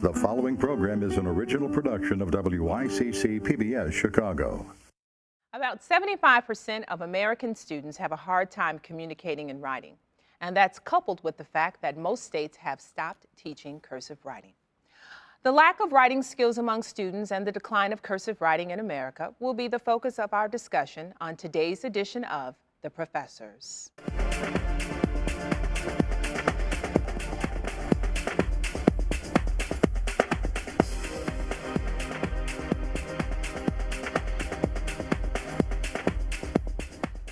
The following program is an original production of WICC PBS Chicago. About 75% of American students have a hard time communicating and writing, and that's coupled with the fact that most states have stopped teaching cursive writing. The lack of writing skills among students and the decline of cursive writing in America will be the focus of our discussion on today's edition of The Professors.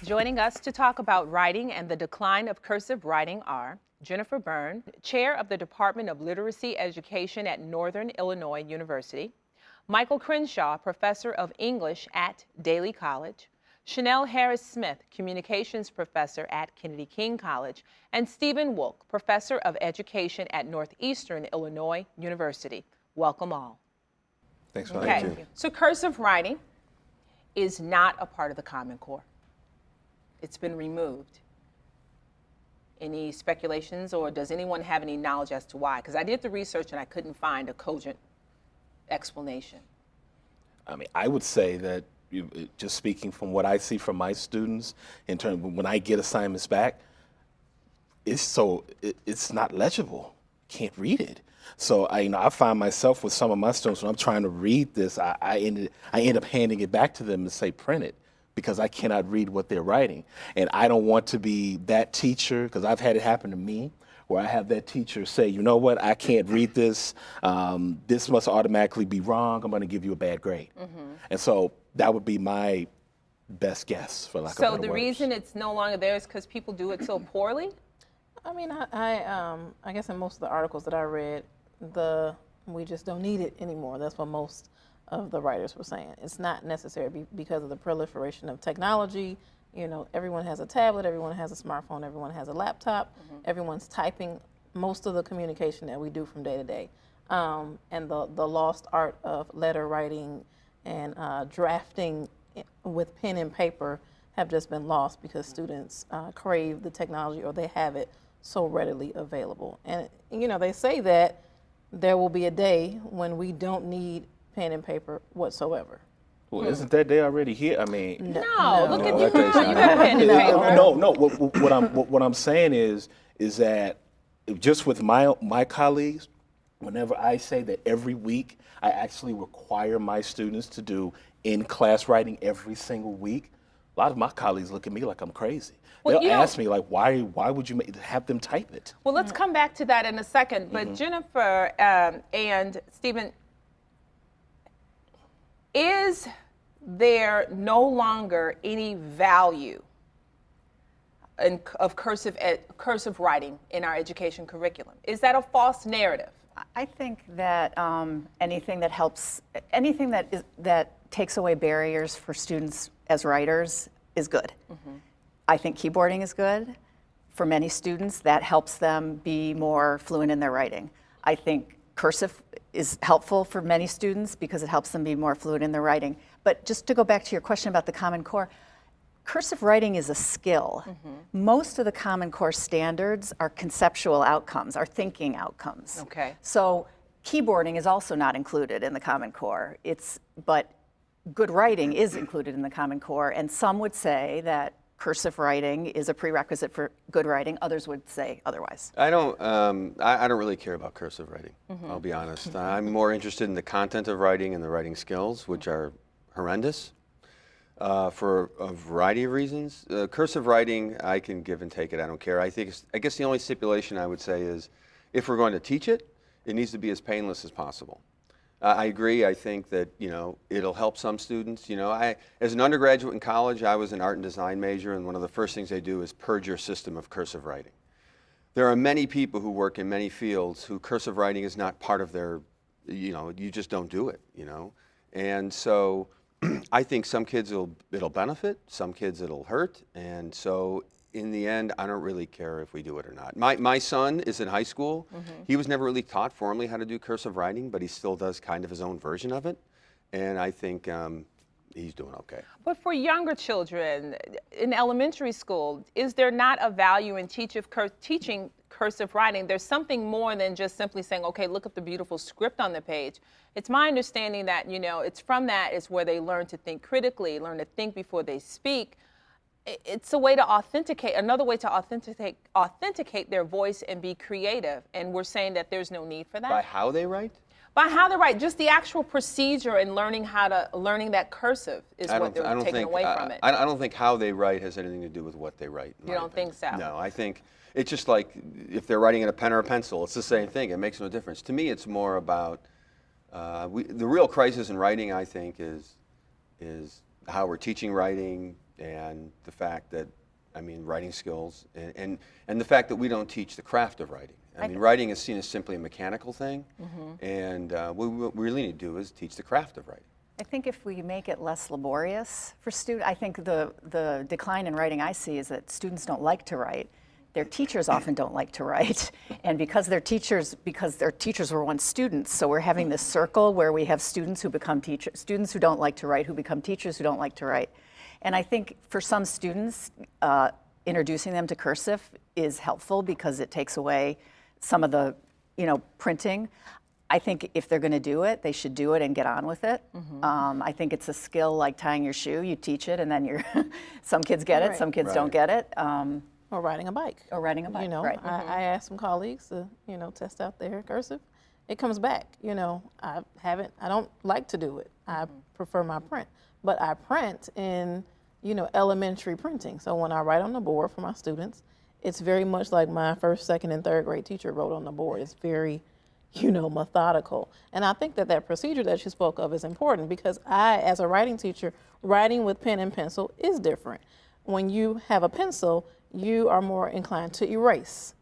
Joining us to talk about writing and the decline of cursive writing are Jennifer Berne, Chair of the Department of Literacy Education at Northern Illinois University, Michael Crenshaw, Professor of English at Daly College, Chanell Harris-Smith, Communications Professor at Kennedy King College, and Stephen Wolk, Professor of Education at Northeastern Illinois University. Welcome all. Thanks for having me. So cursive writing is not a part of the Common Core. It's been removed. Any speculations, or does anyone have any knowledge as to why? Because I did the research and I couldn't find a cogent explanation. I mean, I would say that, just speaking from what I see from my students, in terms of when I get assignments back, it's not legible. Can't read it. So I find myself with some of my students when I'm trying to read this, I end up handing it back to them and say print it, because I cannot read what they're writing. And I don't want to be that teacher, because I've had it happen to me, where I have that teacher say, you know what, I can't read this. This must automatically be wrong. I'm going to give you a bad grade. Mm-hmm. And so that would be my best guess, for lack of better words. So the reason it's no longer there is because people do it so poorly? I mean, I guess in most of the articles that I read, we just don't need it anymore. That's what most of the writers were saying. It's not necessary because of the proliferation of technology. You know, everyone has a tablet, everyone has a smartphone, everyone has a laptop, everyone's typing most of the communication that we do from day to day. And the lost art of letter writing and drafting with pen and paper have just been lost because students crave the technology, or they have it so readily available. And, you know, they say that there will be a day when we don't need pen and paper whatsoever. Well, isn't that day already here? I mean, No. Look at you. You got pen and paper. No. What I'm saying is that just with my colleagues, whenever I say that every week I actually require my students to do in-class writing every single week, a lot of my colleagues look at me like I'm crazy. Well, they'll ask me, like, why would you have them type it? Well, let's come back to that in a second. But Jennifer and Stephen, is there no longer any value of cursive writing in our education curriculum? Is that a false narrative? I think that anything that takes away barriers for students as writers is good. I think keyboarding is good. For many students, that helps them be more fluent in their writing. I think cursive is helpful for many students because it helps them be more fluent in their writing. But just to go back to your question about the Common Core, cursive writing is a skill. Most of the Common Core standards are conceptual outcomes, are thinking outcomes. Okay. So keyboarding is also not included in the Common Core. But good writing is included in the Common Core, and some would say that cursive writing is a prerequisite for good writing. Others would say otherwise. I don't really care about cursive writing, I'll be honest. I'm more interested in the content of writing and the writing skills, which are horrendous for a variety of reasons. Cursive writing, I can give and take it, I don't care. I guess the only stipulation I would say is, if we're going to teach it, it needs to be as painless as possible. I agree. I think that, it'll help some students. As an undergraduate in college, I was an art and design major, and one of the first things they do is purge your system of cursive writing. There are many people who work in many fields who cursive writing is not part of their, you just don't do it, And so I think some kids it'll benefit, some kids it'll hurt, and so in the end, I don't really care if we do it or not. My son is in high school. He was never really taught formally how to do cursive writing, but he still does kind of his own version of it. And I think he's doing okay. But for younger children in elementary school, is there not a value in teaching cursive writing, there's something more than just simply saying, okay, look at the beautiful script on the page. It's my understanding that, it's from that is where they learn to think critically, learn to think before they speak. It's a way to authenticate, another way to authenticate their voice and be creative. And we're saying that there's no need for that. By how they write? By how they write, just the actual procedure and learning that cursive is what they're taking away from it. I don't think how they write has anything to do with what they write. You don't think so? No, I think it's just like if they're writing in a pen or a pencil, it's the same thing. It makes no difference. To me, it's more about the real crisis in writing, I think, is how we're teaching writing and the fact that, writing skills and the fact that we don't teach the craft of writing. Writing is seen as simply a mechanical thing, and what we really need to do is teach the craft of writing. I think if we make it less laborious for students, I think the decline in writing I see is that students don't like to write. Their teachers often don't like to write, and because their teachers were once students, so we're having this circle where we have students who become teachers, students who don't like to write, who become teachers who don't like to write. And I think for some students, introducing them to cursive is helpful because it takes away some of the, printing. I think if they're going to do it, they should do it and get on with it. I think it's a skill like tying your shoe. You teach it, and then some kids get it, some kids don't get it. Or riding a bike. Or riding a bike, right. I asked some colleagues to, test out their cursive. It comes back, I don't like to do it. I prefer my print. But I print in, elementary printing. So when I write on the board for my students, it's very much like my first, second, and third grade teacher wrote on the board. It's very, methodical. And I think that procedure that you spoke of is important because I, as a writing teacher, writing with pen and pencil is different. When you have a pencil, you are more inclined to erase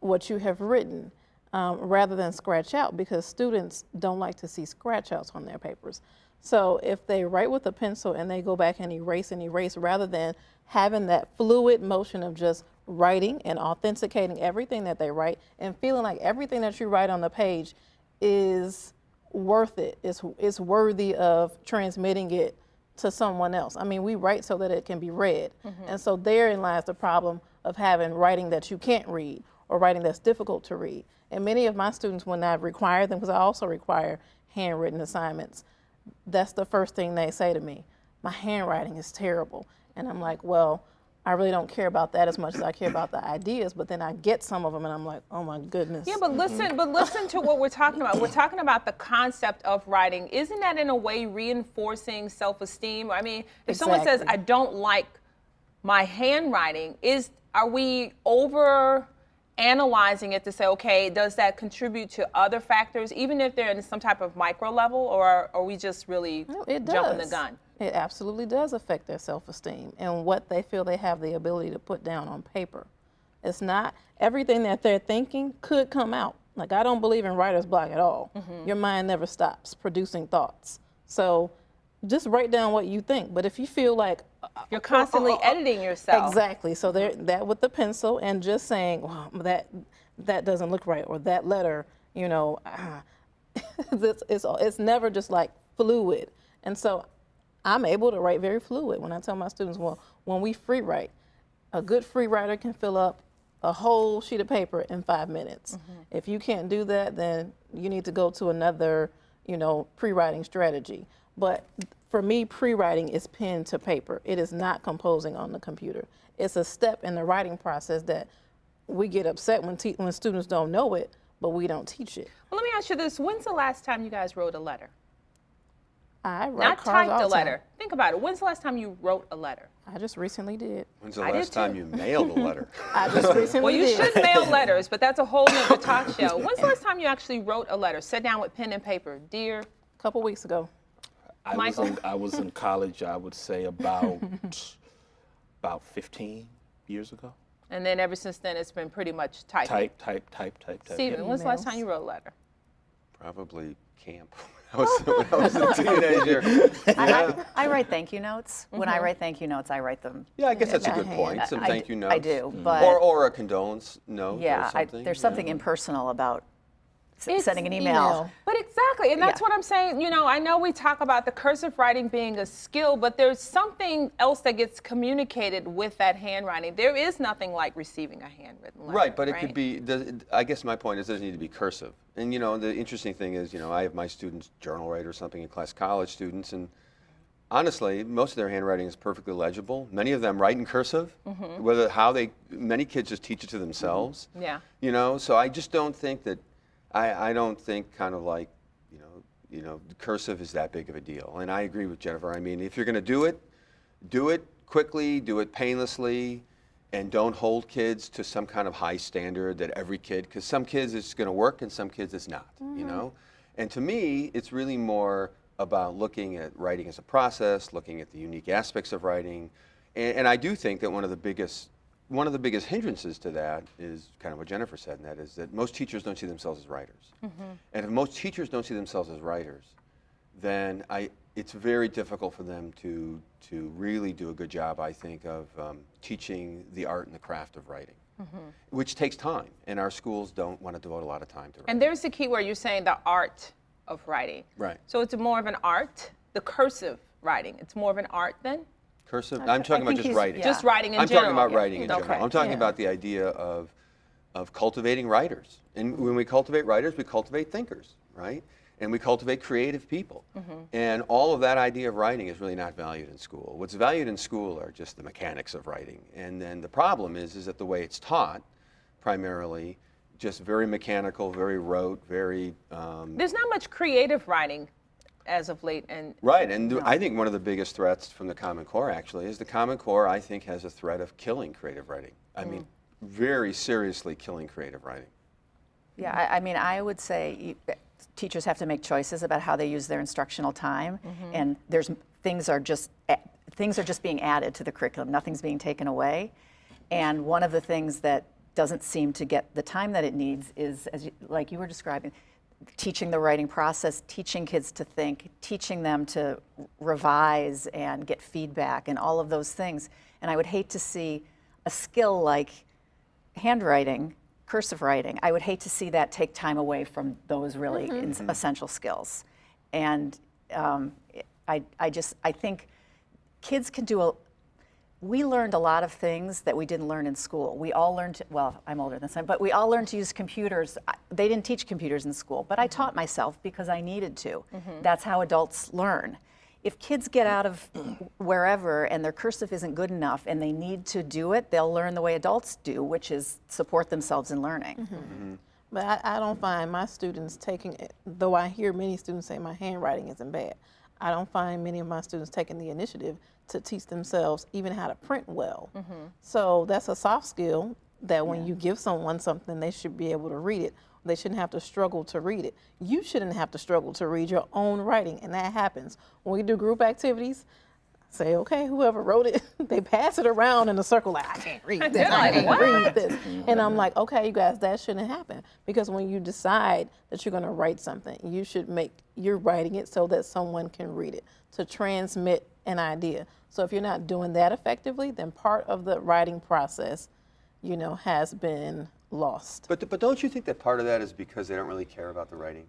what you have written rather than scratch out because students don't like to see scratch outs on their papers. So if they write with a pencil and they go back and erase rather than having that fluid motion of just writing and authenticating everything that they write and feeling like everything that you write on the page is worth it, is worthy of transmitting it to someone else. We write so that it can be read. And so therein lies the problem of having writing that you can't read or writing that's difficult to read. And many of my students, when I require them, because I also require handwritten assignments, that's the first thing they say to me. My handwriting is terrible. And I'm like, well, I really don't care about that as much as I care about the ideas, but then I get some of them and I'm like, oh my goodness. Yeah, but listen to what we're talking about. We're talking about the concept of writing. Isn't that in a way reinforcing self-esteem? If someone says, I don't like my handwriting, are we over analyzing it to say, okay, does that contribute to other factors, even if they're in some type of micro level, or are we just really jumping the gun? It absolutely does affect their self-esteem and what they feel they have the ability to put down on paper. It's not everything that they're thinking could come out. Like, I don't believe in writer's block at all. Your mind never stops producing thoughts. So just write down what you think. But if you feel like you're constantly editing yourself. Exactly. So that with the pencil and just saying, well, that doesn't look right, or that letter, it's never just like fluid. And so I'm able to write very fluid. When I tell my students, well, when we free write, a good free writer can fill up a whole sheet of paper in 5 minutes. If you can't do that, then you need to go to another, pre-writing strategy. But for me, pre-writing is pen to paper. It is not composing on the computer. It's a step in the writing process that we get upset when students don't know it, but we don't teach it. Well, let me ask you this. When's the last time you guys wrote a letter? I write Not cards typed all a the time. letter. Think about it. When's the last time you wrote a letter? I just recently did. When's the last time you mailed a letter? I just recently Well, you did. should mail letters, but that's a whole nother talk show. When's the last time you actually wrote a letter? Sat down with pen and paper. Dear A couple weeks ago. Michael? I was in college, I would say about 15 years ago. And then ever since then, it's been pretty much typing. Type. Stephen, when's the last time you wrote a letter? Probably camp. When I was a teenager. I write thank you notes. When I write thank you notes, I write them. Yeah, I guess that's a good by point. hand. Some thank you notes. I do, but or a condolence note. yeah, or something. there's something impersonal about sending an email. But exactly, Exactly, and that's Yeah. what I'm saying. You know, I know we talk about the cursive writing being a skill, but there's something else that gets communicated with that handwriting. There is nothing like receiving a handwritten letter. Right, but it could be, I guess my point is it doesn't need to be cursive. And you know, the interesting thing is, you know, I have my students journal write or something in class, college students, and honestly, most of their handwriting is perfectly legible. Many of them write in cursive, many kids just teach it to themselves. Yeah. You know, so I just don't think that, I don't think kind of like, cursive is that big of a deal. And I agree with Jennifer. I mean, if you're going to do it quickly, do it painlessly, and don't hold kids to some kind of high standard that every kid, because some kids it's going to work and some kids it's not, you know? And to me, it's really more about looking at writing as a process, looking at the unique aspects of writing. And I do think that one of the biggest hindrances to that is kind of what Jennifer said, and that is that most teachers don't see themselves as writers. And if most teachers don't see themselves as writers, then it's very difficult for them to really do a good job, I think, of teaching the art and the craft of writing, which takes time, and our schools don't want to devote a lot of time to writing. And there's the key where you're saying the art of writing. Right. So it's more of an art, the cursive writing. It's more of an art then? Cursive? I'm talking about just writing. Just writing in I'm general. talking about yeah. writing in general. I'm talking about the idea of cultivating writers. And when we cultivate writers, we cultivate thinkers, right? And we cultivate creative people. And all of that idea of writing is really not valued in school. What's valued in school are just the mechanics of writing. And then the problem is that the way it's taught, primarily, just very mechanical, very rote, very... There's not much creative writing as of late. Right, and I think one of the biggest threats from the Common Core, actually, is the Common Core, I think, has a threat of killing creative writing. I mean, very seriously killing creative writing. Yeah, I mean, I would say teachers have to make choices about how they use their instructional time, and things are just being added to the curriculum. Nothing's being taken away, and one of the things that doesn't seem to get the time that it needs is, like you were describing, teaching the writing process, teaching kids to think, teaching them to revise and get feedback, and all of those things. And I would hate to see a skill like handwriting, cursive writing, I would hate to see that take time away from those really essential skills. And I think kids can we learned a lot of things that we didn't learn in school. We all learned, well, I'm older than some, but we all learned to use computers. They didn't teach computers in school, but I taught myself because I needed to. That's how adults learn. If kids get out of wherever and their cursive isn't good enough and they need to do it, they'll learn the way adults do, which is support themselves in learning. But I don't find my students taking it, though I hear many students say my handwriting isn't bad, I don't find many of my students taking the initiative to teach themselves even how to print well. So that's a soft skill that when you give someone something, they should be able to read it. They shouldn't have to struggle to read it. You shouldn't have to struggle to read your own writing, and that happens. When we do group activities, say, okay, whoever wrote it, they pass it around in a circle like, I can't read this, I can't read this. And I'm like, okay, you guys, that shouldn't happen. Because when you decide that you're gonna write something, you're writing it so that someone can read it, to transmit an idea. So if you're not doing that effectively, then part of the writing process, has been lost. But don't you think that part of that is because they don't really care about the writing?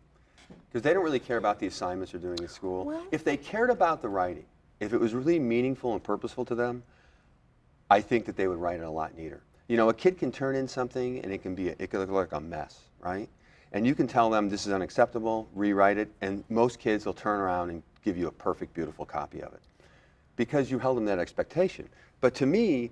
Because they don't really care about the assignments they're doing in school. Well, if they cared about the writing, if it was really meaningful and purposeful to them, I think that they would write it a lot neater. A kid can turn in something and it can look like a mess, right? And you can tell them this is unacceptable, rewrite it, and most kids will turn around and give you a perfect, beautiful copy of it because you held them that expectation. But to me,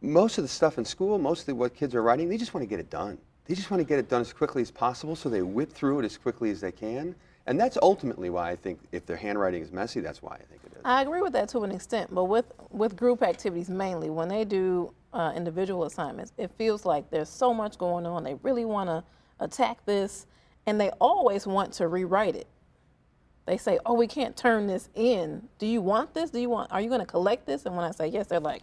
most of the stuff in school, mostly what kids are writing, they just want to get it done. They just want to get it done as quickly as possible, so they whip through it as quickly as they can. And that's ultimately why I think if their handwriting is messy, that's why I think it is. I agree with that to an extent, but with group activities mainly, when they do individual assignments, it feels like there's so much going on. They really want to attack this, and they always want to rewrite it. They say, oh, we can't turn this in. Do you want this? Are you going to collect this? And when I say yes, they're like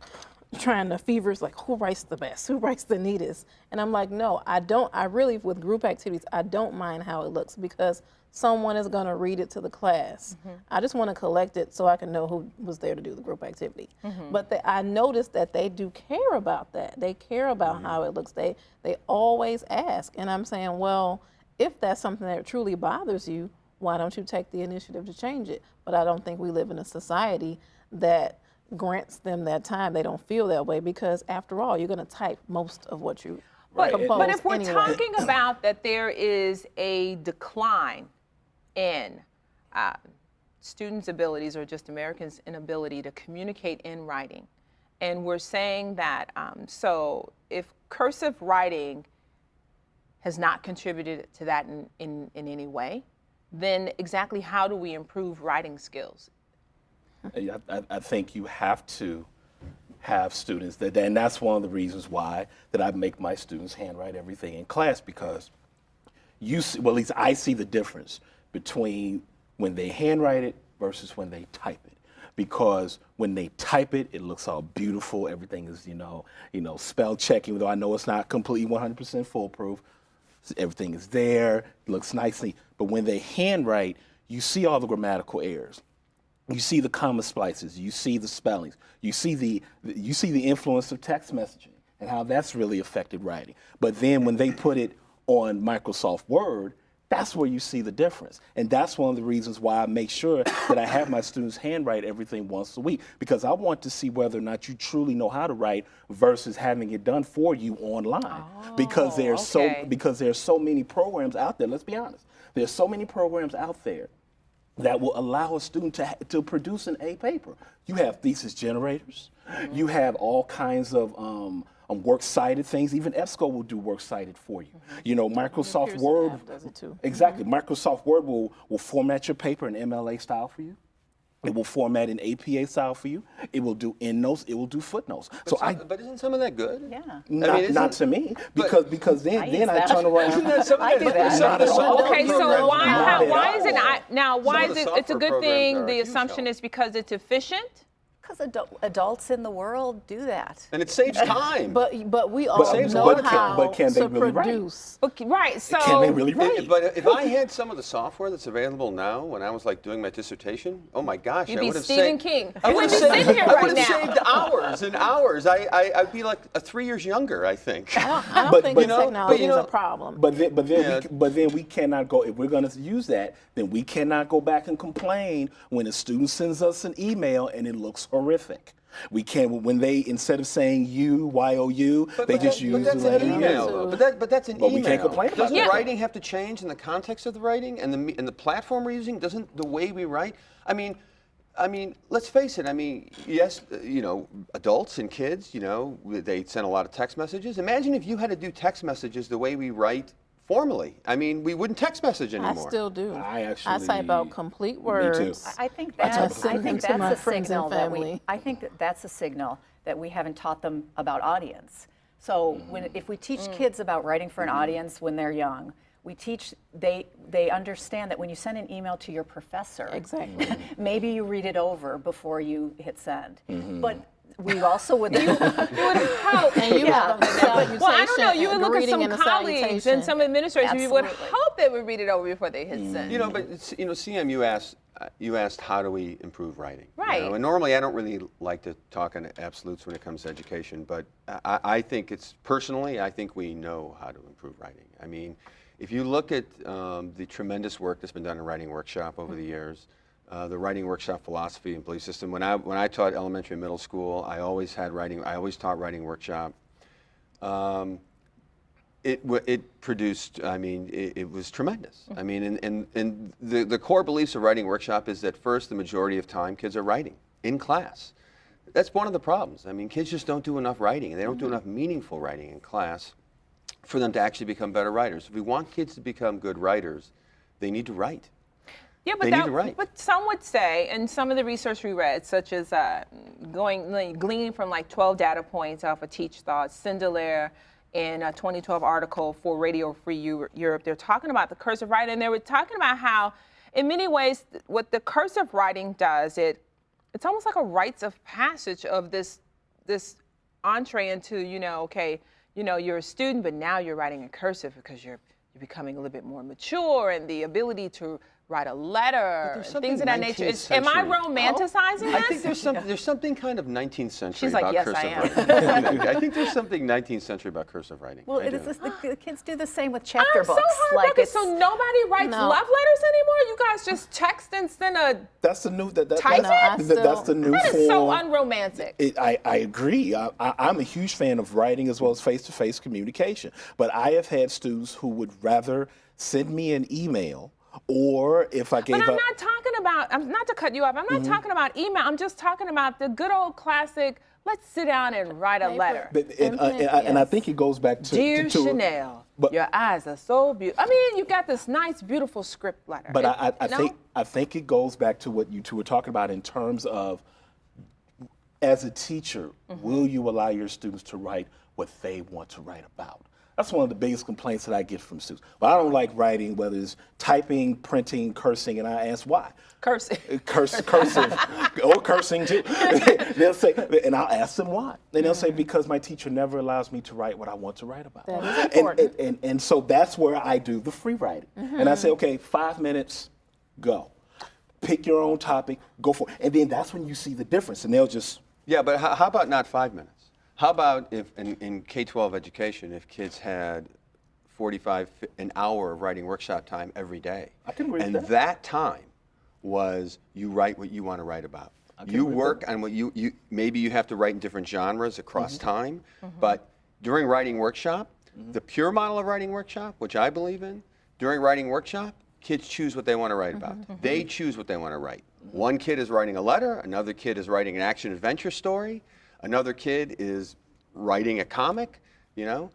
trying to feverish, like, who writes the best? Who writes the neatest? And I'm like, no, I don't. I really, with group activities, I don't mind how it looks because someone is going to read it to the class. I just want to collect it so I can know who was there to do the group activity. But I noticed that they do care about that. They care about how it looks. They always ask. And I'm saying, well, if that's something that truly bothers you, why don't you take the initiative to change it? But I don't think we live in a society that grants them that time. They don't feel that way because, after all, you're going to type most of what you compose But if we're anyway. talking about that there is a decline in students' abilities, or just Americans' inability to communicate in writing, and we're saying that, so if cursive writing has not contributed to that in any way, then exactly how do we improve writing skills? I think you have to have students and that's one of the reasons why that I make my students handwrite everything in class, because you see, well, at least I see the difference between when they handwrite it versus when they type it. Because when they type it, it looks all beautiful. Everything is, spell checking, though I know it's not completely 100% foolproof. Everything is there, it looks nicely. But when they handwrite, you see all the grammatical errors. You see the comma splices, you see the spellings, you see the influence of text messaging and how that's really affected writing. But then when they put it on Microsoft Word, that's where you see the difference. And that's one of the reasons why I make sure that I have my students handwrite everything once a week, because I want to see whether or not you truly know how to write versus having it done for you online. Because there's so many programs out there, let's be honest. There's so many programs out there that will allow a student to produce an A paper. You have thesis generators. You have all kinds of works cited things. Even EBSCO will do works cited for you. Microsoft Word does it too. Exactly. Microsoft Word will format your paper in MLA style for you. It will format in APA style for you. It will do endnotes. It will do footnotes. But isn't some of that good? Yeah. Not to me, because then I turn around. I do that. Okay, so why is it not? now? Why is it? It's a good software thing. programs are a The huge assumption help. is because it's efficient. Because adults in the world do that. And it saves time. But we all saves know a lot of how but can they to really write? produce. Right. So Can they really write? But if I had some of the software that's available now, when I was doing my dissertation, oh my gosh, You'd I be would have Stephen saved. King. I You would would have be sitting here right now. saved hours and hours. I'd be like 3 years younger, I think. I don't But- think but- the technology is a problem. But then we cannot go, if we're going to use that, then we cannot go back and complain when a student sends us an email and it looks horrific. We can't, when they, instead of saying you, they just use that's the letter an email. U. But that's an But email. we can't complain about Doesn't that. writing have to change in the context of the writing and the platform we're using? Doesn't the way we write? I mean, let's face it. Yes, adults and kids, they send a lot of text messages. Imagine if you had to do text messages the way we write formally. We wouldn't text message anymore. I still do. I type out complete words. I think I that's send them to my a friends and signal that family. I think that's a signal that we haven't taught them about audience. So if we teach kids about writing for an audience when they're young, they understand that when you send an email to your professor, Exactly. maybe you read it over before you hit send. But we also would. You would hope. And you have a salutation. Well, I don't know. You would and look at greeting some and a colleagues and salutation. some administrators. You would Absolutely. hope they would read it over before they hit send. But CM, you asked how do we improve writing? Right. And normally I don't really like to talk in absolutes when it comes to education, but I think I think we know how to improve writing. If you look at the tremendous work that's been done in Writing Workshop over the years, the Writing Workshop philosophy and belief system. When I taught elementary and middle school, I always taught Writing Workshop. It produced, it was tremendous. And the core beliefs of Writing Workshop is that first, the majority of time kids are writing in class. That's one of the problems. Kids just don't do enough writing, and they don't do enough meaningful writing in class for them to actually become better writers. If we want kids to become good writers, they need to write. Yeah, They need to write. but some would say, and some of the research we read, such as gleaning from 12 data points off of Teach Thoughts, Cinderlaire, in a 2012 article for Radio Free Europe, they're talking about the cursive writing, and they were talking about how, in many ways, what the cursive writing does, it's almost like a rites of passage of this entree into, you're a student, but now you're writing in cursive because you're becoming a little bit more mature, and the ability to write a letter, there's things something of that nature. 19th Am I century. romanticizing I this? think there's something kind of 19th century She's like, about yes, cursive I am. writing. I think there's something 19th century about cursive writing. Well, I it do. is the kids do the same with chapter I'm so books. heartbroken. it's, So nobody writes No. love letters anymore? You guys just text and send a... That's the new Type that's, it? that's the new That form. is so unromantic. I agree. I'm a huge fan of writing as well as face-to-face communication. But I have had students who would rather send me an email, or if I gave But I'm up. not talking about, not to cut you off, I'm not talking about email. I'm just talking about the good old classic, let's sit down and write a letter. And I think it goes back to Dear to, Chanell, but- your eyes are so beautiful. I mean, you got this nice, beautiful script letter. But No? I think it goes back to what you two were talking about in terms of, as a teacher, will you allow your students to write what they want to write about? That's one of the biggest complaints that I get from students. Well, I don't like writing, whether it's typing, printing, cursing, and I ask why. Cursing. Cursive, or cursing too. They'll say, and I'll ask them why. And they'll say, because my teacher never allows me to write what I want to write about. That is important. And so that's where I do the free writing. And I say, okay, 5 minutes, go. Pick your own topic, go for it. And then that's when you see the difference. And they'll just, Yeah, but how about not 5 minutes? How about if in K-12 education, if kids had an hour of writing workshop time every day? I can agree with and that. that time was you write what you want to write about. You agree with work on what you maybe you have to write in different genres across time, but during writing workshop, the pure model of writing workshop, which I believe in, during writing workshop, kids choose what they want to write about. They choose what they want to write. One kid is writing a letter, another kid is writing an action adventure story, another kid is writing a comic, you know.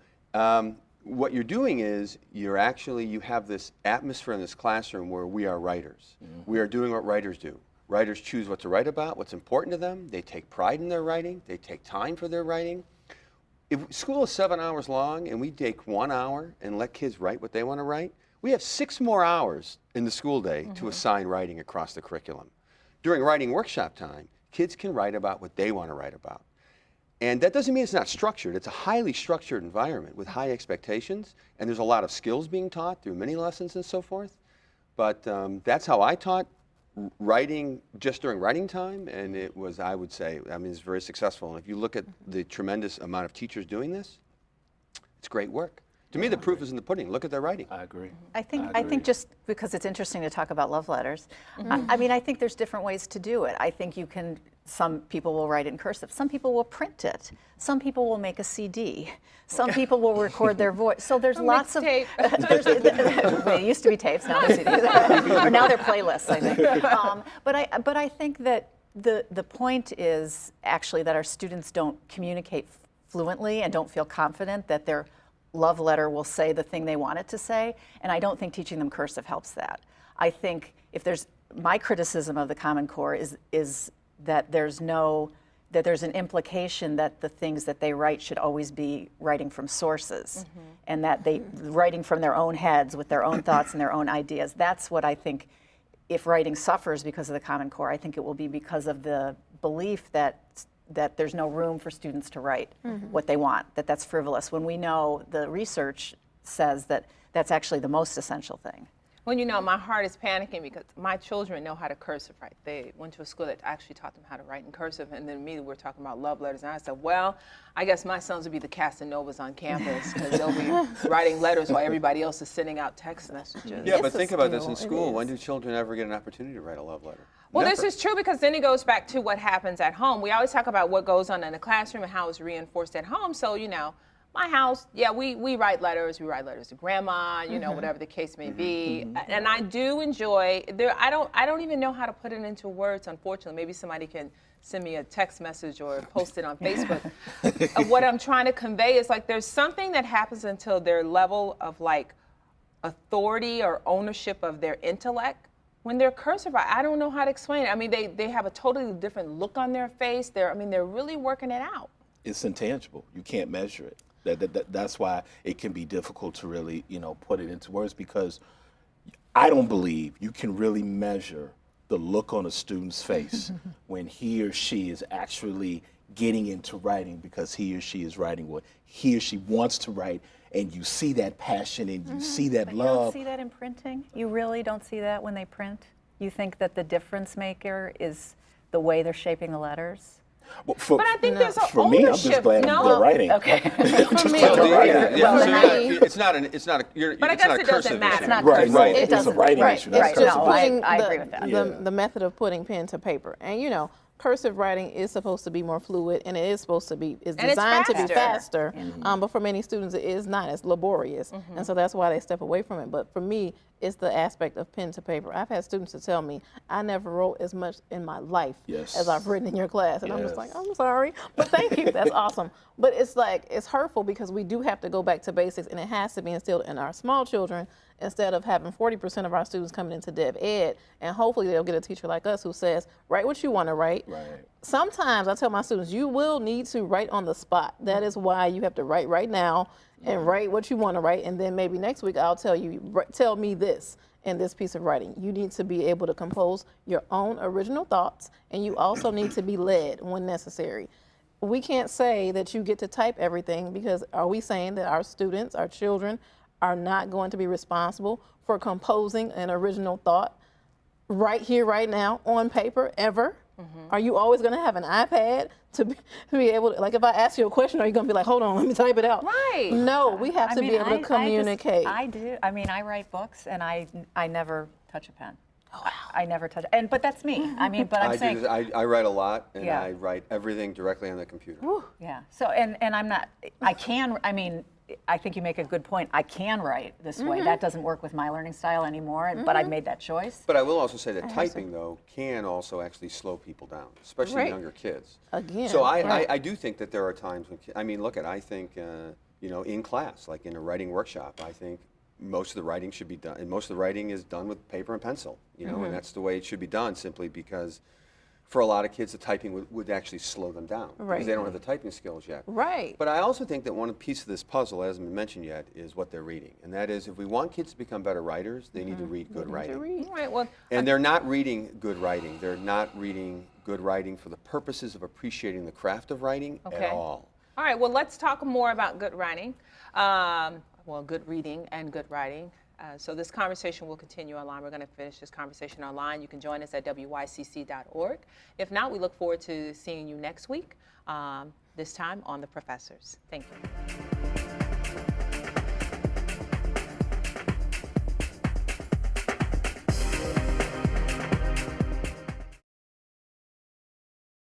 What you're doing is you have this atmosphere in this classroom where we are writers. We are doing what writers do. Writers choose what to write about, what's important to them. They take pride in their writing. They take time for their writing. If school is 7 hours long and we take 1 hour and let kids write what they want to write, we have 6 more hours in the school day to assign writing across the curriculum. During writing workshop time, kids can write about what they want to write about. And that doesn't mean it's not structured. It's a highly structured environment with high expectations, and there's a lot of skills being taught through mini lessons and so forth. But that's how I taught writing just during writing time, and it was, I would say, it's very successful. And if you look at the tremendous amount of teachers doing this, it's great work. To me, the proof is in the pudding. Look at their writing. I agree. I think just because it's interesting to talk about love letters, I mean, I think there's different ways to do it. I think some people will write it in cursive. Some people will print it. Some people will make a CD. Some people will record their voice. So there's lots of. mixtape. It used to be tapes, now they're CDs, or now they're playlists, I think. But I think that the point is actually that our students don't communicate fluently and don't feel confident that their love letter will say the thing they want it to say, and I don't think teaching them cursive helps that. I think my criticism of the Common Core is that there's an implication that the things that they write should always be writing from sources, and that writing from their own heads with their own thoughts and their own ideas. That's what I think. If writing suffers because of the Common Core, I think it will be because of the belief that there's no room for students to write what they want, that's frivolous, when we know the research says that that's actually the most essential thing. Well, you know, my heart is panicking because my children know how to cursive write. They went to a school that actually taught them how to write in cursive, and then immediately we're talking about love letters. And I said, well, I guess my sons will be the Casanovas on campus because they'll be writing letters while everybody else is sending out text messages. Yeah, It's but a think about this in skill, it school. When is. do children ever get an opportunity to write a love letter? Well, Never. this is true because then it goes back to what happens at home. We always talk about what goes on in the classroom and how it's reinforced at home. So, you know, my house, yeah, we write letters. We write letters to grandma, you know, whatever the case may be. And I do enjoy, I don't even know how to put it into words, unfortunately. Maybe somebody can send me a text message or post it on Facebook. What I'm trying to convey is like there's something that happens until their level of like authority or ownership of their intellect. When they're cursive, I don't know how to explain it. I mean, they have a totally different look on their face. They're really working it out. It's intangible. You can't measure it. That's why it can be difficult to really, put it into words, because I don't believe you can really measure the look on a student's face when he or she is actually getting into writing because he or she is writing what he or she wants to write and you see that passion and you see that But you don't love. see that in printing? You really don't see that when they print? You think that the difference maker is the way they're shaping the letters? Well, for, But I think there's an for me, I'm ownership. just glad I'm good writing. Okay. I'm just me, glad I'm well, writing. yeah. So me- it's not a you're, But I it's guess not a it doesn't cursive matter. issue. It's not Right, cursive. right. It It's a doesn't- writing right, issue. That's right. cursive. No, putting I agree with that. The method of putting pen to paper. And you know, cursive writing is supposed to be more fluid, and it is supposed to be, it's And it's designed to be faster. faster. But for many students, it is not. It's laborious. And so that's why they step away from it. But for me, it's the aspect of pen to paper. I've had students to tell me, I never wrote as much in my life Yes. as I've written in your class. And I'm just Yes. like, I'm sorry, but thank you. That's awesome. But it's like, it's hurtful because we do have to go back to basics, and it has to be instilled in our small children instead of having 40% of our students coming into Dev Ed. And hopefully they'll get a teacher like us who says, write what you want to write. Right. Sometimes I tell my students, you will need to write on the spot. That is why you have to write right now and write what you want to write. And then maybe next week I'll tell you, tell me this in this piece of writing. You need to be able to compose your own original thoughts, and you also need to be led when necessary. We can't say that you get to type everything, because are we saying that our students, our children, are not going to be responsible for composing an original thought right here, right now, on paper, ever? Are you always going to have an iPad to be able to, like, if I ask you a question, are you going to be like, hold on, let me type it out? Right. No, we have to be able to communicate. I do. I mean, I write books, and I never touch a pen. Oh, wow. I never touch, but that's me. I mean, but I'm I saying, do. I write a lot, and Yeah. I write everything directly on the computer. yeah. So, and I'm not, I can, I mean, I think you make a good point. I can write this way. That doesn't work with my learning style anymore, but I've made that choice. But I will also say that typing, though, can also actually slow people down, especially Right. younger kids. Again, So right. I do think that there are times when, I mean, look at, I think, you know, in class, like in a writing workshop, I think most of the writing should be done, and most of the writing is done with paper and pencil, you know, and that's the way it should be done, simply because for a lot of kids, the typing would actually slow them down Right. because they don't have the typing skills yet. Right. But I also think that one piece of this puzzle, hasn't been mentioned yet, is what they're reading. And that is, if we want kids to become better writers, they need to read good writing. Right. Well, And they're not reading good writing. They're not reading good writing for the purposes of appreciating the craft of writing Okay. at all. all right. Well, let's talk more about good writing. Well, good reading and good writing. So this conversation will continue online. We're going to finish this conversation online. You can join us at wycc.org. If not, we look forward to seeing you next week, this time on The Professors. Thank you.